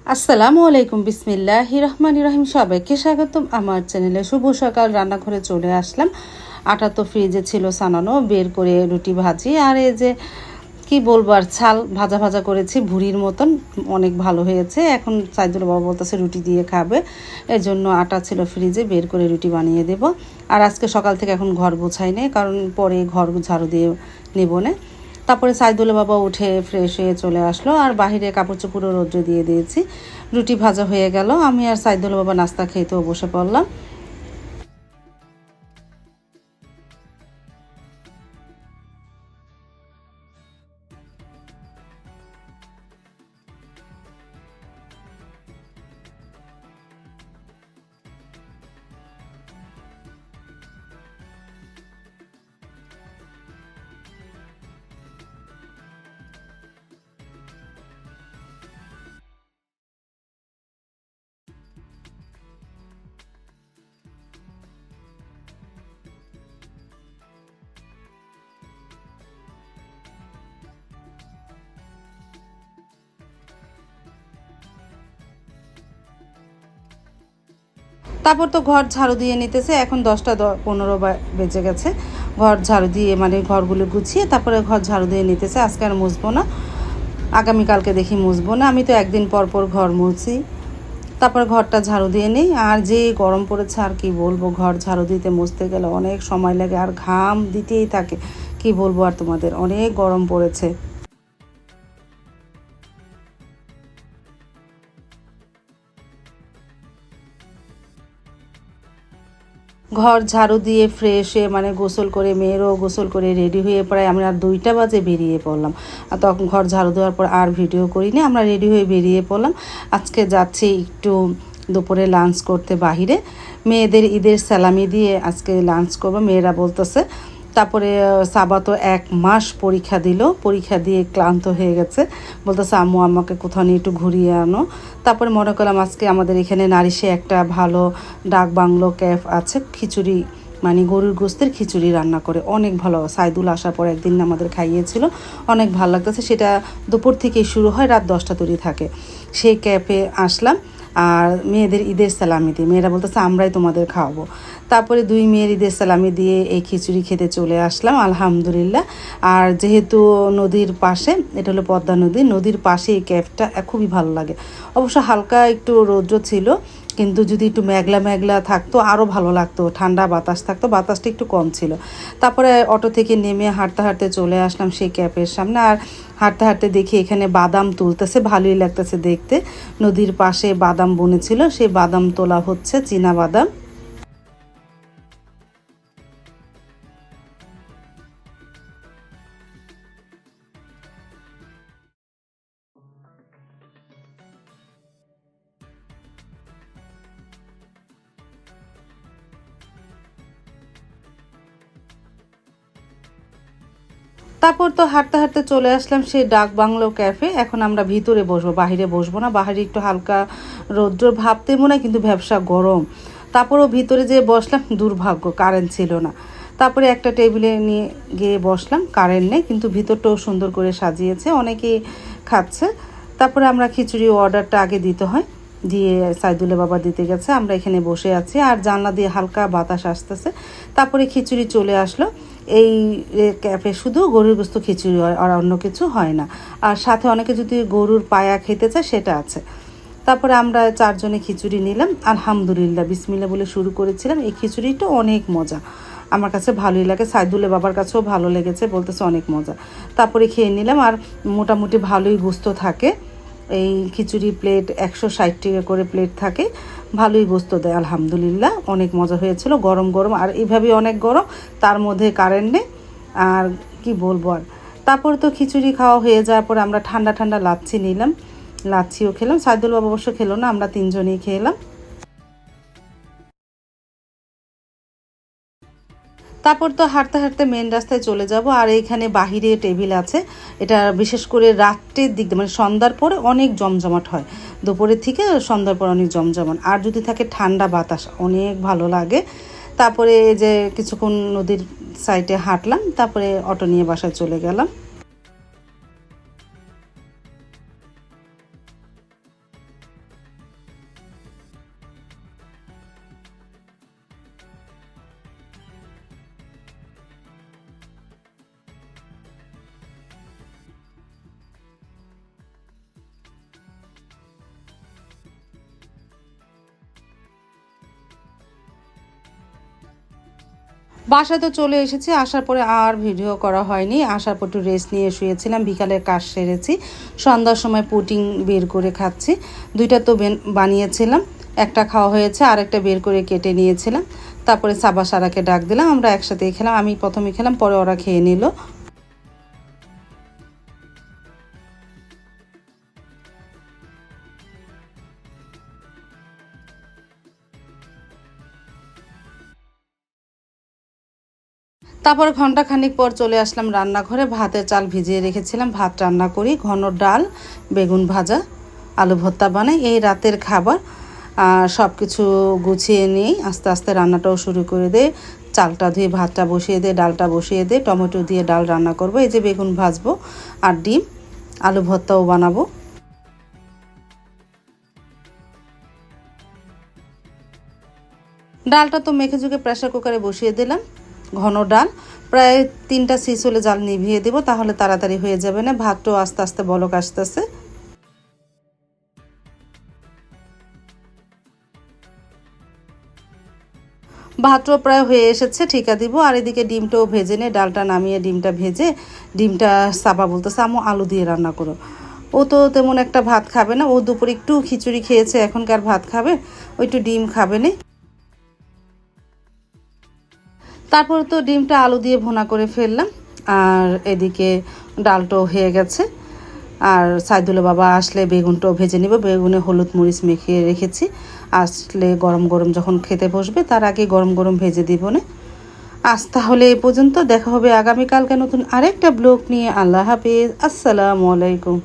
আসসালামু আলাইকুম, বিসমিল্লাহির রহমানির রহিম। সবাইকে স্বাগতম আমার চ্যানেলে। শুভ সকাল। রান্নাঘরে চলে আসলাম। আটা তো ফ্রিজে ছিল সানানো, বের করে রুটি ভাজি। আর এই যে কি বলবো, আর ছাল ভাজা ভাজা করেছি ভুড়ির মতন, অনেক ভালো হয়েছে। এখন সাইদুল বাবা বলতেছে রুটি দিয়ে খাবে, এই জন্য আটা ছিল ফ্রিজে, বের করে রুটি বানিয়ে দেব। আর আজকে সকাল থেকে এখন ঘর গোছাই নেই, কারণ পরে ঘর ঝাড়ু দিয়ে নেব না। তারপরে সাইদুল বাবা উঠে ফ্রেশ হয়ে চলে আসলো, আর বাহিরে কাপড় চোপড়ও রোদ্রে দিয়ে দিয়েছি। রুটি ভাজা হয়ে গেল, আমি আর সাইদুল বাবা নাস্তা খেতেও বসে পড়লাম। তারপর তো ঘর ঝাড়ু দিয়ে নিতেছে, এখন 10টা 15 বেজে গেছে। ঘর ঝাড়ু দিয়ে মানে ঘরগুলো গুছিয়ে তারপরে ঘর ঝাড়ু দিয়ে নিতেছে। আজকে আর মুছবো না, আগামীকালকে দেখি মুছবো না। আমি তো একদিন পর পর ঘর মুছি। তারপর ঘরটা ঝাড়ু দিয়ে নিই। আর যে গরম পড়েছে আর কি বলবো, ঘর ঝাড়ু দিতে মুছতে গেলে অনেক সময় লাগে, আর ঘাম দিতেই থাকে। কি বলবো আর তোমাদের, অনেক গরম পড়েছে। ঘর ঝাড়ু দিয়ে ফ্রেশ হয়ে মানে গোসল করে, মেয়েরও গোসল করে রেডি হয়ে প্রায় আমরা 2টা বাজে বেরিয়ে পড়লাম। আর তখন ঘর ঝাড়ু দেওয়ার পর আর ভিডিও করিনি, আমরা রেডি হয়ে বেরিয়ে পড়লাম। আজকে যাচ্ছি একটু দুপুরে লাঞ্চ করতে বাহিরে। মেয়েদের ঈদের সালামি দিয়ে আজকে লাঞ্চ করবো, মেয়েরা বলতেছে। তারপরে সাবা তো 1 মাস পরীক্ষা দিল, পরীক্ষা দিয়ে ক্লান্ত হয়ে গেছে, বলতেছে আম্মু আমাকে কোথাও নিয়ে একটু ঘুরিয়ে আনো। তারপরে মনে করলাম আজকে আমাদের এখানে নারিশে একটা ভালো ডাক বাংলো ক্যাফ আছে, খিচুড়ি মানে গরুর গোস্তের খিচুড়ি রান্না করে অনেক ভালো। সাইদুল আসার পর একদিন আমাদের খাইয়েছিল, অনেক ভালো লাগতেছে। সেটা দুপুর থেকেই শুরু হয়, রাত 10টা তৈরি থাকে। সেই ক্যাফে আসলাম। আর মেয়েদের ঈদের সালামি দিয়ে মেয়েরা বলতেছে আমরাই তোমাদের খাওয়াবো। তারপরে 2 মেয়ের ঈদের সালামি দিয়ে এই খিচুড়ি খেতে চলে আসলাম, আলহামদুলিল্লাহ। আর যেহেতু নদীর পাশে, এটা হলো পদ্মা নদী, নদীর পাশে এই ক্যাফটা খুবই ভালো লাগে। অবশ্য হালকা একটু রৌদ্র ছিল, কিন্তু যদি একটু মেঘলা মেঘলা থাকতো আরও ভালো লাগতো, ঠান্ডা বাতাস থাকতো, বাতাসটা একটু কম ছিল। তারপরে অটো থেকে নেমে হাঁটতে হাঁটতে চলে আসলাম সেই ক্যাফের সামনে। আর হাঁটতে হাঁটতে দেখি এখানে বাদাম তুলতেছে, ভালোই লাগতেছে দেখতে। নদীর পাশে বাদাম বনেছিল, সেই বাদাম তোলা হচ্ছে, চীনা বাদাম। তারপর তো হাঁটতে হাঁটতে চলে আসলাম সেই ডাক বাংলো ক্যাফে। এখন আমরা ভিতরে বসবো, বাহিরে বসবো না। বাহিরে একটু হালকা রৌদ্র ভাবতে মনে হয়, কিন্তু ব্যবসা গরম। তারপরও ভিতরে যেয়ে বসলাম, দুর্ভাগ্য কারেন্ট ছিল না। তারপরে একটা টেবিলে নিয়ে গিয়ে বসলাম, কারেন্ট নেই, কিন্তু ভিতরটাও সুন্দর করে সাজিয়েছে, অনেকেই খাচ্ছে। তারপরে আমরা খিচুড়ি অর্ডারটা আগে দিতে হয়, দিয়ে সাইদুলে বাবা দিতে গেছে, আমরা এখানে বসে আছি। আর জানলা দিয়ে হালকা বাতাস আসতেছে। তারপরে খিচুড়ি চলে আসলো। এই ক্যাফে শুধু গরুর গোস্ত খিচুড়ি হয়, আর অন্য কিছু হয় না। আর সাথে অনেকে যদি গরুর পায়া খেতে চায় সেটা আছে। তারপরে আমরা 4 জনে খিচুড়ি নিলাম, আলহামদুলিল্লাহ বিসমিল্লাহ বলে শুরু করেছিলাম। এই খিচুড়িটা অনেক মজা, আমার কাছে ভালোই লাগে, সাইদুলের বাবার কাছেও ভালো লেগেছে, বলতেছে অনেক মজা। তারপরে খেয়ে নিলাম। আর মোটামুটি ভালোই গোস্ত থাকে। এই খিচুড়ি প্লেট 160 টাকা করে প্লেট থাকে, ভালোই গোস্ত দেয়, আলহামদুলিল্লাহ অনেক মজা হয়েছিল। গরম গরম, আর এইভাবেই অনেক গরম, তার মধ্যে কারেন্ট নেই। আর কি বলবো আর। তারপরে তো খিচুড়ি খাওয়া হয়ে যাওয়ার পরে আমরা ঠান্ডা ঠান্ডা লাচ্ছি নিলাম, লাচ্ছিও খেলাম। সাইদুল বাবা অবশ্য খেলো না, আমরা 3 জনেই খেলাম। তারপর তো হাঁটতে হাঁটতে মেন রাস্তায় চলে যাব। আর এইখানে বাহিরে টেবিল আছে, এটা বিশেষ করে রাত্রের দিক দিয়ে মানে সন্ধ্যার পরে অনেক জমজমাট হয়, দুপুরের থেকে সন্ধ্যার পর অনেক জমজমাট। আর যদি থাকে ঠান্ডা বাতাস, অনেক ভালো লাগে। তারপরে এই যে কিছুক্ষণ নদীর সাইডে হাঁটলাম, তারপরে অটো নিয়ে বাসায় চলে গেলাম। বাসায় তো চলে এসেছি, আসার পরে আর ভিডিও করা হয়নি। আসার পর একটু রেস্ট নিয়ে শুয়েছিলাম, বিকালের কাজ সেরেছি, সন্ধ্যার সময় পুডিং বের করে খাচ্ছি। দুইটা তো বানিয়েছিলাম, একটা খাওয়া হয়েছে, আর একটা বের করে কেটে নিয়েছিলাম। তারপরে সাবা সারাকে ডাক দিলাম, আমরা একসাথেই খেলাম। আমি প্রথমে খেলাম, পরে ওরা খেয়ে নিল। তারপর ঘন্টাখানিক পর চলে আসলাম রান্নাঘরে। ভাতের চাল ভিজিয়ে রেখেছিলাম, ভাত রান্না করি, ঘন ডাল, বেগুন ভাজা, আলু ভর্তা বানাই, এই রাতের খাবার। সব কিছু গুছিয়ে নিই, আস্তে আস্তে রান্নাটাও শুরু করে দে। চালটা ধুয়ে ভাতটা বসিয়ে দে, ডালটা বসিয়ে দে, টমেটো দিয়ে ডাল রান্না করব। এই যে বেগুন ভাজবো আর ডিম, আলু ভর্তাও বানাবো। ডালটা তো মেখে ঝুঁকে প্রেসার কুকারে বসিয়ে দিলাম, ঘন ডাল। প্রায় 3টা সিসলে জাল নিভিয়ে দেবো, তাহলে তাড়াতাড়ি হয়ে যাবে না। ভাতটাও আস্তে আস্তে বলক আসতেছে। ভাতটাও প্রায় হয়ে এসেছে, ঠিকা দিব। আর এদিকে ডিমটাও ভেজে নে, ডালটা নামিয়ে ডিমটা ভেজে, ডিমটা সাবা বলতেছে আম্মু আলু দিয়ে রান্না করো। ও তো তেমন একটা ভাত খাবে না, ও দুপুরে একটু খিচুড়ি খেয়েছে, এখনকার ভাত খাবে, ও একটু ডিম খাবে না। তারপর তো ডিমটা আলু দিয়ে ভুনা করে ফেললাম। আর এদিকে ডালটাও হয়ে গেছে। আর সাইদুলের বাবা আসলে বেগুনটাও ভেজে নিব, বেগুনে হলুদ মরিচ মেখে রেখেছি, আসলে গরম গরম যখন খেতে বসবে তার আগে গরম গরম ভেজে দিব না। আজ তাহলে এই পর্যন্ত, দেখা হবে আগামীকালকে নতুন আরেকটা ব্লগ নিয়ে। আল্লাহ হাফিজ, আসসালামু আলাইকুম।